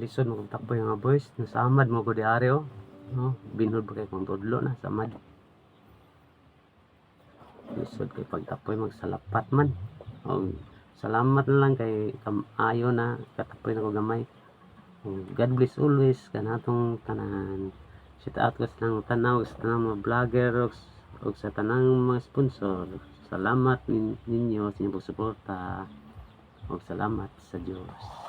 lisod mo kung tapoy nga boys, nasamad mo ko di ari oh. No, binhod pa kay kung tudlo na samad. Lisod kay pagtapoy magsalapat man. O, salamat na lang kay ayo na katapoy na ko gamay. God bless always kanatong tanan. Shout out ko sa tanang tanaw, sa tanang mga vlogger o sa tanang mga sponsor. Salamat ninyo sa inyong pagsuporta. O salamat sa Diyos.